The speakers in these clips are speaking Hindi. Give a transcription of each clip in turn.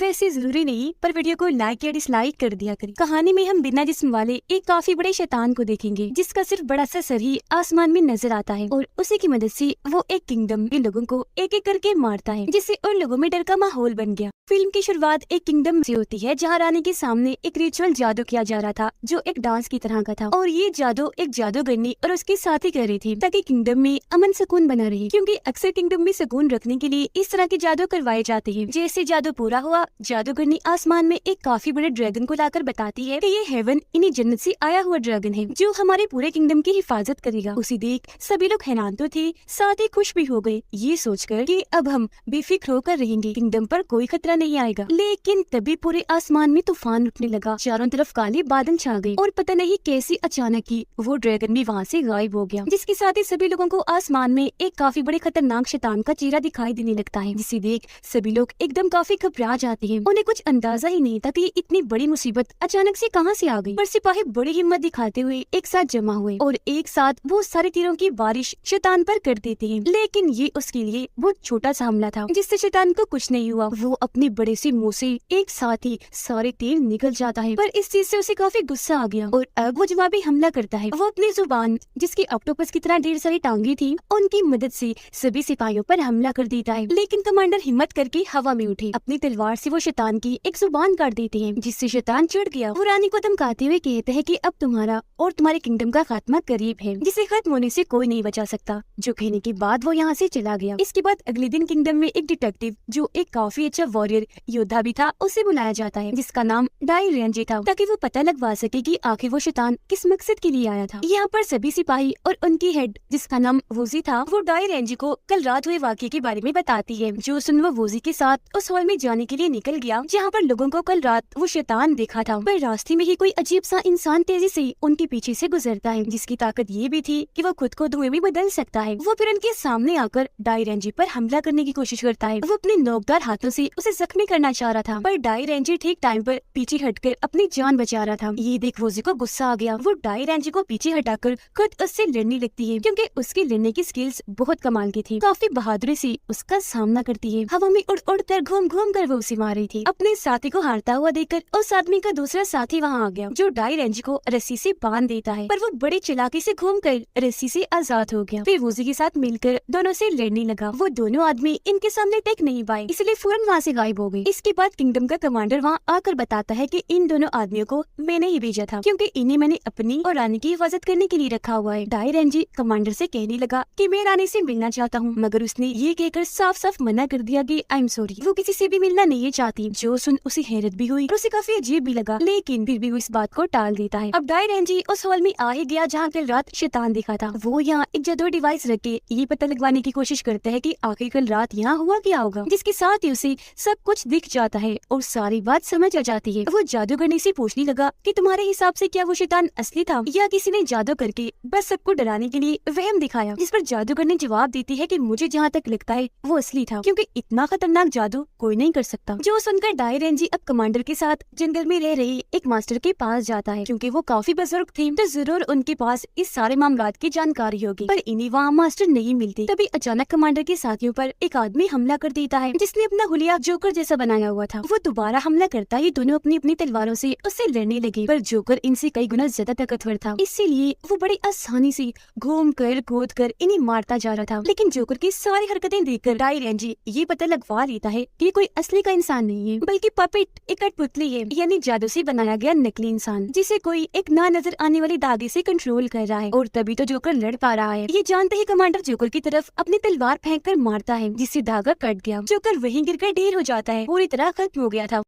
वैसे जरूरी नहीं, पर वीडियो को लाइक या डिसलाइक कर दिया करें। कहानी में हम बिना जिस्म वाले एक काफी बड़े शैतान को देखेंगे, जिसका सिर्फ बड़ा सा सर ही आसमान में नजर आता है और उसी की मदद से वो एक किंगडम के लोगों को एक एक करके मारता है, जिससे उन लोगों में डर का माहौल बन गया। फिल्म की शुरुआत एक किंगडम से होती है जहाँ रानी के सामने एक रिचुअल जादू किया जा रहा था, जो एक डांस की तरह का था, और ये जादू एक जादूगरनी और उसके साथी कर रही थी ताकि किंगडम में अमन सुकून बना रहे, क्योंकि अक्सर किंगडम में सुकून रखने के लिए इस तरह के जादू करवाए जाते हैं। जैसे जादू पूरा हुआ, जादूगरनी आसमान में एक काफी बड़े ड्रैगन को लाकर बताती है कि ये हेवन इन्हीं जन्नत से आया हुआ ड्रैगन है, जो हमारे पूरे किंगडम की हिफाजत करेगा। उसे देख सभी लोग हैरान तो थे, साथ ही खुश भी हो गए, ये सोचकर कि अब हम बेफिक्र होकर रहेंगे, किंगडम पर कोई खतरा नहीं आएगा। लेकिन तभी पूरे आसमान में तूफान उठने लगा, चारों तरफ काले बादल छा गए और पता नहीं कैसी अचानक ही वो ड्रैगन भी वहाँ से गायब हो गया, जिसके साथ ही सभी लोगों को आसमान में एक काफी बड़े खतरनाक शैतान का चेहरा दिखाई देने लगता है, जिसे देख सभी लोग एकदम काफी घबरा जाते हैं। उन्हें कुछ अंदाजा ही नहीं था कि इतनी बड़ी मुसीबत अचानक से कहां से आ गई। पर सिपाही बड़ी हिम्मत दिखाते हुए एक साथ जमा हुए और एक साथ वो सारे तीरों की बारिश शैतान पर कर देते हैं। लेकिन ये उसके लिए बहुत छोटा सा हमला था, जिससे शैतान को कुछ नहीं हुआ। वो अपने बड़े से मुंह से एक साथ ही सारे तीर निकल जाता है, पर इस चीज से उसे काफी गुस्सा आ गया और अब वो जवाबी हमला करता है। वो अपनी जुबान, जिसकी ऑक्टोपस की तरह ढेर सारी टांगे थी, उनकी मदद से सभी सिपाहियों पर हमला कर देता है। लेकिन कमांडर हिम्मत करके हवा में उठे, अपनी तलवार से वो शैतान की एक जुबान काट देते हैं, जिससे शैतान चिढ़ गया। वो रानी को धमकाते हुए कहते हैं कि अब तुम्हारा और तुम्हारे किंगडम का खात्मा करीब है, जिसे खत्म होने से कोई नहीं बचा सकता। जो कहने के बाद वो यहाँ से चला गया। इसके बाद अगले दिन किंगडम में एक डिटेक्टिव, जो एक काफी अच्छा वॉरियर योद्धा भी था, उसे बुलाया जाता है, जिसका नाम डाई रेंजी था, ताकि वो पता लगवा सके कि आखिर वो शैतान किस मकसद के लिए आया था। यहाँ पर सभी सिपाही और उनकी हेड, जिसका नाम वोजी था, वो डाई रेंजी को कल रात हुए वाक़ये के बारे में बताती है। जो सुन वो वोजी के साथ उस हॉल में जाने के लिए निकल गया, जहाँ पर लोगों को कल रात वो शैतान देखा था। पर रास्ते में ही कोई अजीब सा इंसान तेजी से उनके पीछे से गुजरता है, जिसकी ताकत ये भी थी कि वो खुद को धुएं में बदल सकता है। वो फिर उनके सामने आकर डाई रेंजी पर हमला करने की कोशिश करता है। वो अपने नोकदार हाथों से उसे जख्मी करना चाह रहा था, पर डाई रेंजी ठीक टाइम पर पीछे हटकर अपनी जान बचा रहा था। ये देख वोजी को गुस्सा आ गया। वो डाई रेंजी को पीछे हटाकर खुद उससे लड़ने लगती है, क्योंकि उसकी लड़ने की स्किल्स बहुत कमाल की थी। काफी बहादुरी से उसका सामना करती है। हवा में उड़ उड़ कर घूम घूम कर वो उसे मार रही थी। अपने साथी को हारता हुआ देखकर उस आदमी का दूसरा साथी वहाँ आ गया, जो डाई रेंजी को रस्सी से बांध देता है, पर वो बड़ी चालाकी से घूमकर रस्सी से आजाद हो गया। फिर वोजी के साथ मिलकर दोनों से लड़ने लगा। वो दोनों आदमी इनके सामने टेक नहीं पाए, इसलिए फौरन वहाँ से गायब हो गए। इसके बाद किंगडम का कमांडर वहाँ आकर बताता है कि इन दोनों आदमियों को मैंने ही भेजा था, क्योंकि इन्हें मैंने अपनी और रानी की हिफाजत करने के लिए रखा हुआ है। डाई रेंजी कमांडर से कहने लगा कि मैं रानी से मिलना चाहता हूँ, मगर उसने ये कहकर साफ साफ मना कर दिया कि आई एम सॉरी, वो किसी से भी मिलना नहीं चाहती। जो सुन उसे हैरत भी हुई और उसे काफी अजीब भी लगा, लेकिन फिर भी वो इस बात को टाल देता है। अब डाई रेंजी उस हॉल में आ ही गया जहाँ कल रात शैतान दिखा था। वो यहाँ एक जादू डिवाइस रख के ये पता लगवाने की कोशिश करता है कि आखिर कल रात यहाँ हुआ क्या होगा, जिसके साथ ही उसे सब कुछ दिख जाता है और सारी बात समझ आ जाती है। वो जादूगरनी से पूछने लगा कि तुम्हारे हिसाब से क्या वो शैतान असली था या किसी ने जादू करके बस सबको डराने के लिए वहम दिखाया, जिस पर जादूगरनी जवाब देती है कि मुझे जहाँ तक लगता है वो असली था, क्योंकि इतना खतरनाक जादू कोई नहीं कर सकता। जो सुनकर डाई रेंजी अब कमांडर के साथ जंगल में रह रही एक मास्टर के पास जाता है, क्योंकि वो काफी बुजुर्ग थे, तो जरूर उनके पास इस सारे मामलात की जानकारी होगी। पर इन्हें वहाँ मास्टर नहीं मिलती। तभी अचानक कमांडर के साथियों पर एक आदमी हमला कर देता है, जिसने अपना हुलिया जोकर जैसा बनाया हुआ था। वो दोबारा हमला करता ही दोनों अपनी अपनी तलवारों से उससे लड़ने लगे, पर जोकर इनसे कई गुना ज्यादा ताकतवर था, इसीलिए वो बड़ी आसानी से घूम कर कूद कर इन्हें मारता जा रहा था। लेकिन जोकर की सारी हरकतें देखकर डाई रेंजी ये पता लगवा लेता है कि कोई असली का इंसान नहीं है, बल्कि पपेट एक कठपुतली है, यानी जादू से बनाया गया नकली इंसान, जिसे कोई एक ना नजर आने वाली धागे से कंट्रोल कर रहा है। और तभी तो जोकर लड़ पा रहा है। ये जानते ही कमांडर जोकर की तरफ अपनी तलवार फेंक कर मारता है, जिससे धागा कट गया। जोकर वहीं गिरकर ढेर हो जाता है, पूरी तरह खत्म हो गया था।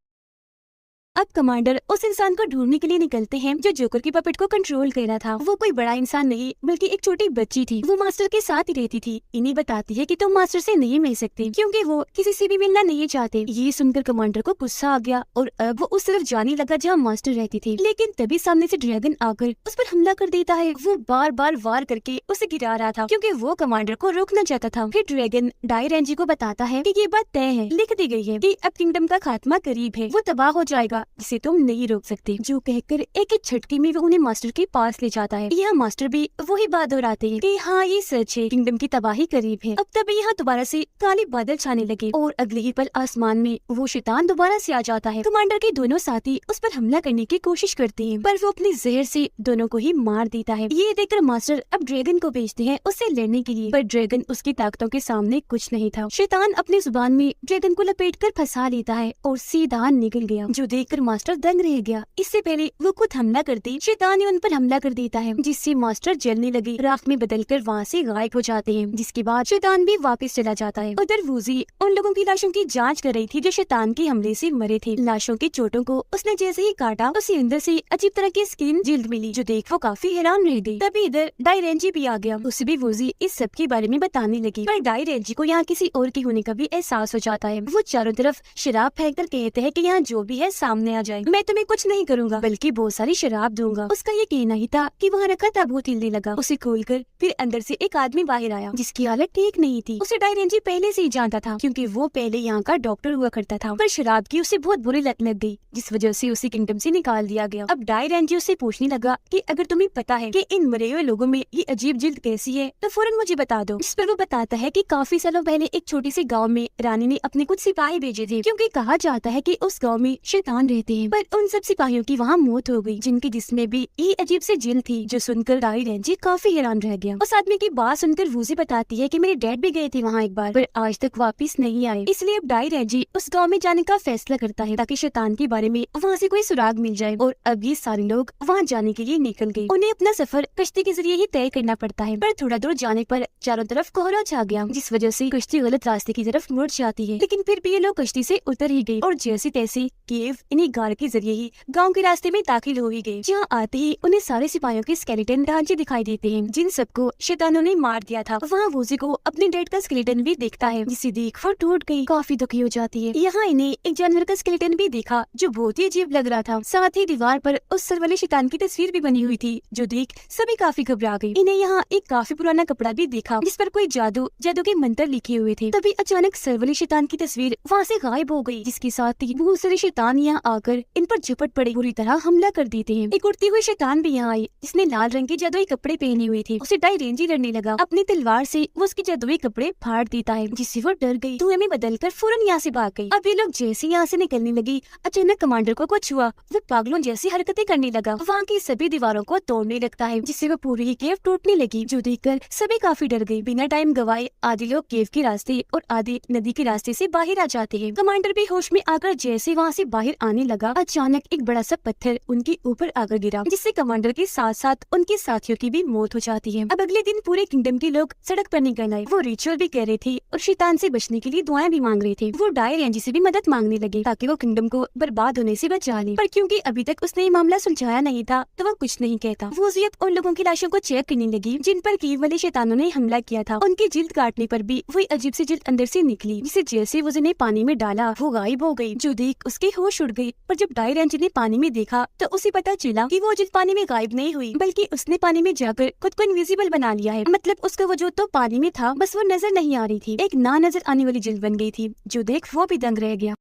अब कमांडर उस इंसान को ढूंढने के लिए निकलते हैं जो जोकर की पपेट को कंट्रोल कर रहा था। वो कोई बड़ा इंसान नहीं बल्कि एक छोटी बच्ची थी। वो मास्टर के साथ ही रहती थी। इन्हें बताती है कि तुम मास्टर से नहीं मिल सकते, क्योंकि वो किसी से भी मिलना नहीं चाहते। ये सुनकर कमांडर को गुस्सा आ गया और अब वो उस तरफ जाने लगा जहाँ मास्टर रहती थी। लेकिन तभी सामने से ड्रैगन आकर उस पर हमला कर देता है। वो बार बार वार करके उसे गिरा रहा था, क्योंकि वो कमांडर को रोकना चाहता था। फिर ड्रैगन डाई रेंजी को बताता है कि ये बात तय है, लिख दी गई है कि अब किंगडम का खात्मा करीब है, वो तबाह हो जाएगा जिसे तुम नहीं रोक सकते। जो कहकर एक झटके में वो उन्हें मास्टर के पास ले जाता है। यह मास्टर भी वही बात दोहराते हैं कि हाँ ये सच है, किंगडम की तबाही करीब है। अब तभी यहाँ दोबारा से काले बादल छाने लगे और अगले ही पल आसमान में वो शैतान दोबारा से आ जाता है। कमांडर के दोनों साथी उस पर हमला करने की कोशिश करते हैं, पर वो अपनी जहर से दोनों को ही मार देता है। ये देखकर मास्टर अब ड्रैगन को भेजते हैं उससे लड़ने के लिए, पर ड्रैगन उसकी ताकतों के सामने कुछ नहीं था। शैतान अपनी जुबान में ड्रैगन को लपेटकर फंसा लेता है और सीधा निकल गया, जो देखकर मास्टर दंग रह गया। इससे पहले वो खुद हमला करते शैतान ने उन पर हमला कर देता है, जिससे मास्टर जलने लगे राख में बदलकर वहाँ से गायब हो जाते हैं। जिसके बाद शैतान भी वापस चला जाता है। उधर वूजी उन लोगों की लाशों की जांच कर रही थी जो शैतान के हमले से मरे थे। लाशों की चोटों को उसने जैसे ही काटा, उसे अंदर से अजीब तरह की स्किन जिल्द मिली, जो देख वो काफी हैरान रह गई। तभी इधर डायरेंजी भी आ गया। उसे भी वूजी इस सब के बारे में बताने लगी, पर डायरेंजी को यहाँ किसी और के होने का भी एहसास हो जाता है। वो चारों तरफ शराब फेंक कर कहते हैं कि यहाँ जो भी है सामने आ जाए, मैं तुम्हें कुछ नहीं करूँगा बल्कि बहुत सारी शराब दूंगा। उसका ये कहना ही था कि वहाँ रखा ताबूत हिलने लगा। उसे खोलकर फिर अंदर से एक आदमी बाहर आया, जिसकी हालत ठीक नहीं थी। उसे डायरेंजी पहले से ही जानता था, क्योंकि वो पहले यहाँ का डॉक्टर हुआ करता था, पर शराब की उसे बहुत बुरी लत लग गई, जिस वजह से उसे किंगडम से निकाल दिया गया। अब डायरेंजी उससे पूछने लगा कि अगर तुम्हें पता है कि इन मरे हुए लोगों में ये अजीब जिल्द कैसी है तो फौरन मुझे बता दो। जिस पर वो बताता है कि काफी सालों पहले एक छोटी सी गाँव में रानी ने अपने कुछ सिपाही भेजे थे, क्योंकि कहा जाता है कि उस गाँव में शैतान रहते हैं। पर उन सब सिपाहियों की वहाँ मौत हो गई, जिनके जिस्म भी ये अजीब से जिल्द थी, जो सुनकर डायरेंजी काफी हैरान रह गया। उस आदमी की बात सुनकर वूजी बताती है कि मेरे डैड भी गए थे वहाँ एक बार, पर आज तक वापस नहीं आए। इसलिए अब डायरेंजी उस गांव में जाने का फैसला करता है ताकि शैतान के बारे में वहाँ से कोई सुराग मिल जाए। और अब ये सारे लोग वहाँ जाने के लिए निकल गए। उन्हें अपना सफर कश्ती के जरिए ही तय करना पड़ता है, पर थोड़ा दूर जाने पर चारों तरफ कोहरा छा गया, जिस वजह से कश्ती गलत रास्ते की तरफ मुड़ जाती है। लेकिन फिर भी ये लोग कश्ती से उतर ही गए और जैसे तैसे केव इन्हीं गार के जरिए ही गाँव के रास्ते में दाखिल हो ही गए। जहाँ आते ही उन्हें सारे सिपाहियों के स्केलेटन ढांचे दिखाई देते हैं, जिन सबको शैतानों ने मार दिया था। वहाँ वूजी को अपने डैड का स्केलेटन भी दिखता है, जिसे देख वो टूट गई, काफी दुखी हो जाती है। यहाँ इन्हें एक जानवर का स्केलेटन भी देखा, जो बहुत ही अजीब लग रहा था। साथ ही दीवार पर उस सर वाले शैतान की तस्वीर भी बनी हुई थी, जो देख सभी काफी घबरा गई। इन्हें यहाँ एक काफी पुराना कपड़ा भी देखा, जिस पर कोई जादू के मंत्र लिखे हुए थे। तभी अचानक सर वाले शैतान की तस्वीर वहाँ से गायब हो गई, जिसके साथ ही बहुत सारे शैतान यहाँ आकर इन पर झपट पड़े, बुरी तरह हमला कर देते हैं। एक उड़ती हुई शैतान भी यहाँ आई, जिसने लाल रंग के जादुई कपड़े पहने हुए थे। उसे डायरेंजी लड़ने लगा, अपनी तलवार से वो उसके जादुई कपड़े फाड़ देता है, जिससे वो डर गई, धुएं में बदलकर फौरन यहाँ से भाग गई। अब ये लोग जैसे यहाँ से निकलने लगी, अचानक कमांडर को कुछ हुआ। वो पागलों जैसी हरकतें करने लगा, वहाँ की सभी दीवारों को तोड़ने लगता है, जिससे वो पूरी ही केव टूटने लगी, जो देखकर सभी काफी डर गई। बिना टाइम गवाए आधे लोग केव के रास्ते और आधे नदी के रास्ते से बाहर आ जाते हैं। कमांडर भी होश में आकर जैसे वहाँ से बाहर आने लगा, अचानक एक बड़ा सा पत्थर उनके ऊपर आकर गिरा, जिससे कमांडर के साथ साथ उनके साथियों की भी मौत हो जाती है। अब अगले दिन पूरे किंगडम के लोग सड़क पर निकल आए। वो रिचुअल भी कर रहे थे और शैतान से बचने के लिए दुआएं भी मांग रहे थे। वो डायरेंजी से भी मदद मांगने लगे ताकि वो किंगडम को बर्बाद होने से बचा ले, पर क्योंकि अभी तक उसने ये मामला सुलझाया नहीं था तो वो कुछ नहीं कहता। वो अब उन लोगों की लाशों को चेक करने लगी जिन पर कीव वाले शैतानों ने हमला किया था। उनकी जिल्द काटने पर भी वही अजीब सी जिल्द अंदर से निकली, जिसे जैसे वो उन्हें पानी में डाला वो गायब हो गई, जो देख उसके होश उड़ गई। पर जब डायरेंजी ने पानी में देखा तो उसे पता चला कि वो जिल्द पानी में गायब नहीं हुई, बल्कि उसने पानी में जाकर खुद को इनविजिबल बना लिया है। मतलब उसका वजूद तो पानी में था, बस वो नजर नहीं आ रही थी। एक ना नजर आने वाली जिल्द बन गई थी, जो देख वो भी दंग रह गया।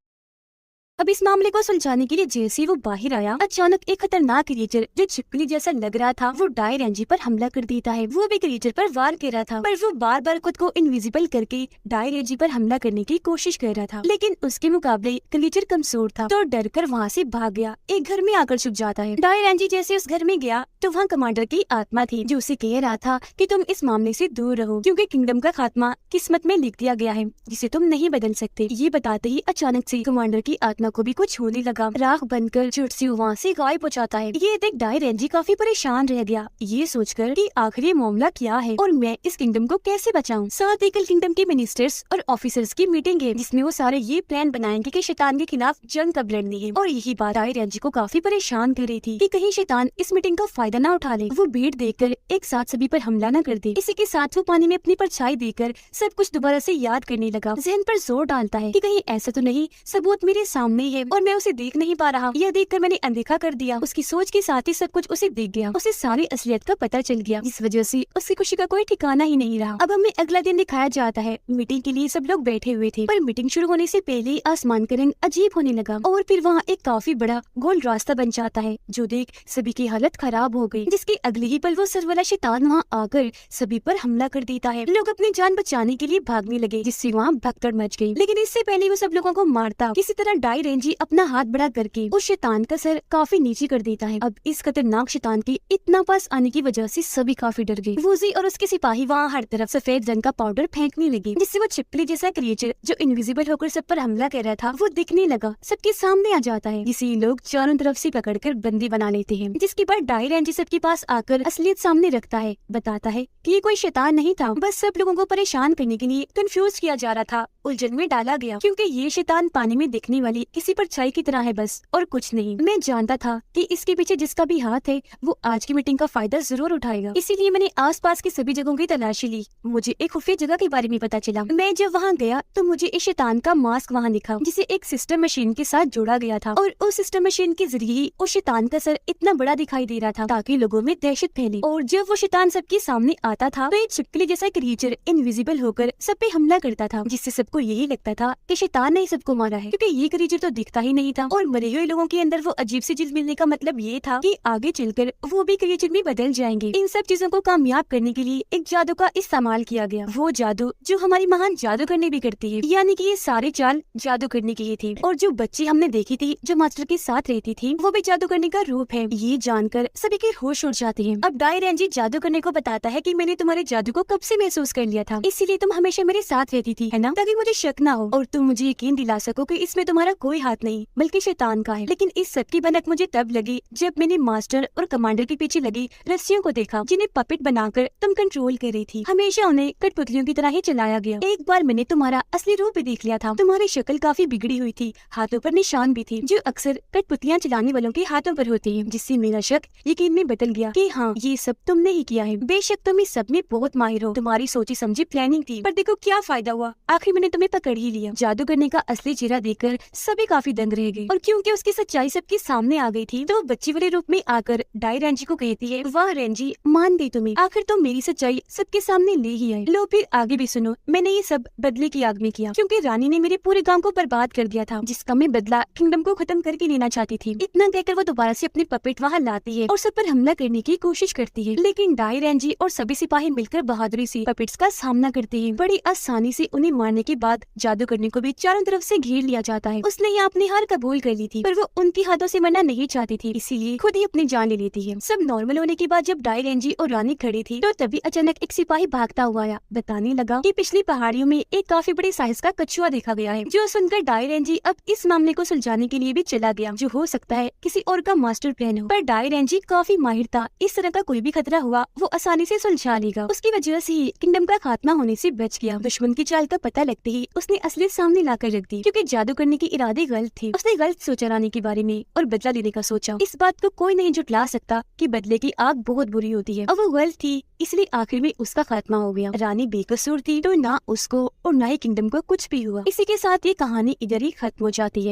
अब इस मामले को सुलझाने के लिए जैसे वो बाहर आया, अचानक एक खतरनाक क्रिएचर जो छिपकली जैसा लग रहा था वो डायरेंजी पर हमला कर देता है। वो भी क्रिएचर पर वार कर रहा था, पर वो बार बार खुद को इनविजिबल करके डायरेंजी पर हमला करने की कोशिश कर रहा था, लेकिन उसके मुकाबले क्रिएचर कमजोर था तो डर कर वहाँ से भाग गया। एक घर में आकर छुप जाता है। डायरेंजी जैसे उस घर में गया तो वहाँ कमांडर की आत्मा थी, जो उसे कह रहा था कि तुम इस मामले से दूर रहो, क्योंकि किंगडम का खात्मा किस्मत में लिख दिया गया है, जिसे तुम नहीं बदल सकते। ये बताते ही अचानक से कमांडर की आत्मा को भी कुछ होने लगा, राख बनकर चुट से वहाँ से गायब हो जाता है। ये देख डायरेंजी काफी परेशान रह गया, ये सोचकर कि आखिर ये मामला क्या है और मैं इस किंगडम को कैसे बचाऊं। साथ ही कल किंगडम के मिनिस्टर्स और ऑफिसर्स की मीटिंग है, जिसमें वो सारे ये प्लान बनाएंगे कि शैतान के खिलाफ जंग कब लड़नी है। और यही बात डायरेंजी को काफी परेशान कर रही थी कि कहीं शैतान इस मीटिंग का फायदा न उठा ले, वो भीड़ देखकर एक साथ सभी पर हमला न कर दे। इसी के साथ वो पानी में अपनी परछाई देकर सब कुछ दोबारा से याद करने लगा। जहन पर जोर डालता है कि कहीं ऐसा तो नहीं सबूत मेरे सामने सामने ही है और मैं उसे देख नहीं पा रहा। यह देखकर मैंने अनदेखा कर दिया। उसकी सोच के साथ ही सब कुछ उसे दिख गया। उसे सारी असलियत का पता चल गया, जिस वजह से उसकी खुशी का कोई ठिकाना ही नहीं रहा। अब हमें अगला दिन दिखाया जाता है। मीटिंग के लिए सब लोग बैठे हुए थे, पर मीटिंग शुरू होने से पहले ही आसमान का रंग अजीब होने लगा और फिर वहाँ एक काफी बड़ा गोल रास्ता बन जाता है, जो देख सभी की हालत खराब हो गई। जिसके अगले ही पल वो सरवाला शैतान वहाँ आकर सभी पर हमला कर देता है। लोग अपनी जान बचाने के लिए भागने लगे, जिससे वहाँ भगदड़ मच गई। लेकिन इससे पहले वो सब लोगों को मारता किसी तरह डाई रेंजी अपना हाथ बड़ा करके उस शैतान का सर काफी नीचे कर देता है। अब इस खतरनाक शैतान के इतना पास आने की वजह से सभी काफी डर गए। वूजी और उसके सिपाही वहाँ हर तरफ सफेद रंग का पाउडर फेंकने लगे, जिससे वो छिपकली जैसा क्रिएचर जो इनविजिबल होकर सब पर हमला कर रहा था वो दिखने लगा, सबके सामने आ जाता है, जिसे लोग चारों तरफ से पकड़कर बंदी बना लेते हैं। जिसके बाद डाई रेंजी सबके पास आकर असलियत सामने रखता है, बताता है कि ये कोई शैतान नहीं था, बस सब लोगों को परेशान करने के लिए कंफ्यूज किया जा रहा था, उलझन में डाला गया, क्योंकि ये शैतान पानी में दिखने वाली किसी परछाई की तरह है बस, और कुछ नहीं। मैं जानता था कि इसके पीछे जिसका भी हाथ है वो आज की मीटिंग का फायदा जरूर उठाएगा, इसीलिए मैंने आसपास की सभी जगहों की तलाशी ली। मुझे एक खुफिया जगह के बारे में पता चला। मैं जब वहाँ गया तो मुझे इस शैतान का मास्क वहाँ दिखा, जिसे एक सिस्टम मशीन के साथ जोड़ा गया था, और उस सिस्टम मशीन के जरिए ही उस शैतान का सर इतना बड़ा दिखाई दे रहा था ताकि लोगों में दहशत फैले। और जब वो शैतान सबके सामने आता था तो एक छिपकली जैसा क्रिएचर इनविजिबल होकर सब पे हमला करता था, जिससे सबको यही लगता था कि शैतान ने ही सबको मारा है, क्योंकि ये क्रिएचर तो दिखता ही नहीं था। और मरे हुए लोगों के अंदर वो अजीब सी चीज मिलने का मतलब ये था कि आगे चलकर वो भी क्रिएचर में बदल जाएंगे। इन सब चीजों को कामयाब करने के लिए एक जादू का इस्तेमाल किया गया, वो जादू जो हमारी महान जादूगरनी भी करती है, यानी कि ये सारे चाल जादू करने की ही थी। और जो बच्ची हमने देखी थी जो मास्टर के साथ रहती थी वो भी जादू करने का रूप है। ये जानकर सभी के होश उड़ जाते हैं। अब डाई रेंजी जादू करने को बताता है कि मैंने तुम्हारे जादू को कब से महसूस कर लिया था, इसीलिए तुम हमेशा मेरे साथ रहती थी, है ना, ताकि मुझे शक ना हो और तुम मुझे यकीन दिला सको कि इसमें तुम्हारा कोई हाथ नहीं बल्कि शैतान का है। लेकिन इस सब की भनक मुझे तब लगी जब मैंने मास्टर और कमांडर के पीछे लगी रस्सियों को देखा, जिन्हें पपेट बनाकर तुम कंट्रोल कर रही थी। हमेशा उन्हें कठपुतलियों की तरह ही चलाया गया। एक बार मैंने तुम्हारा असली रूप भी देख लिया था। तुम्हारी शक्ल काफी बिगड़ी हुई थी, हाथों पर निशान भी थे जो अक्सर कठपुतलियां चलाने वालों के हाथों पर होती है, जिससे मेरा शक यकीन में बदल गया कि हाँ ये सब तुमने ही किया है। बेशक तुम इस सब में बहुत माहिर हो, तुम्हारी सोची समझी प्लानिंग थी, पर देखो क्या फायदा हुआ, आखिर मैंने तुम्हें पकड़ ही लिया। जादू करने का असली चेहरा देखकर सभी काफी दंग रह गए, और क्योंकि उसकी सच्चाई सबके सामने आ गई थी तो वो बच्ची वाले रूप में आकर डाई रेंजी को कहती है, वाह रेंजी, मान गई तुम्हें, आखिर तुम मेरी सच्चाई सबके सामने ले ही आए। लो फिर आगे भी सुनो, मैंने ये सब बदले की आग में किया, क्योंकि रानी ने मेरे पूरे गांव को बर्बाद कर दिया था, जिसका मैं बदला किंगडम को खत्म करके लेना चाहती थी। इतना कहकर वो दोबारा से अपने पपेट वहाँ लाती है और सब पर हमला करने की कोशिश करती है, लेकिन डाई रेंजी और सभी सिपाही मिलकर बहादुरी से पपेट्स का सामना करते हैं। बड़ी आसानी से उन्हें मारने के बाद जादू करने को भी चारों तरफ से घेर लिया जाता है। उसने यहाँ अपनी हार कबूल कर ली थी, पर वो उनके हाथों से मरना नहीं चाहती थी, इसीलिए खुद ही अपनी जान ले लेती है। सब नॉर्मल होने के बाद जब डाई रेंजी और रानी खड़ी थी तो तभी अचानक एक सिपाही भागता हुआ आया, बताने लगा कि पिछली पहाड़ियों में एक काफी बड़ी साइज का कछुआ देखा गया है। जो सुनकर डाई रेंजी अब इस मामले को सुलझाने के लिए भी चला गया, जो हो सकता है किसी और का मास्टर प्लान हो। पर डाई रेंजी काफी माहिर था, इस तरह का कोई भी खतरा हुआ वो आसानी से सुलझा लेगा। उसकी वजह से ही किंगडम का खात्मा होने से बच गया। दुश्मन की चाल का पता लगते ही उसने असलियत सामने लाकर रख दी, क्योंकि जादू करने के इरादे गलत थे। उसने गलत सोचा रानी के बारे में और बदला लेने का सोचा। इस बात को कोई नहीं जुटला सकता कि बदले की आग बहुत बुरी होती है, और वो गलत थी, इसलिए आखिर में उसका खात्मा हो गया। रानी बेकसूर थी, तो ना उसको और ना ही किंगडम को कुछ भी हुआ। इसी के साथ ये कहानी इधर ही खत्म हो जाती है।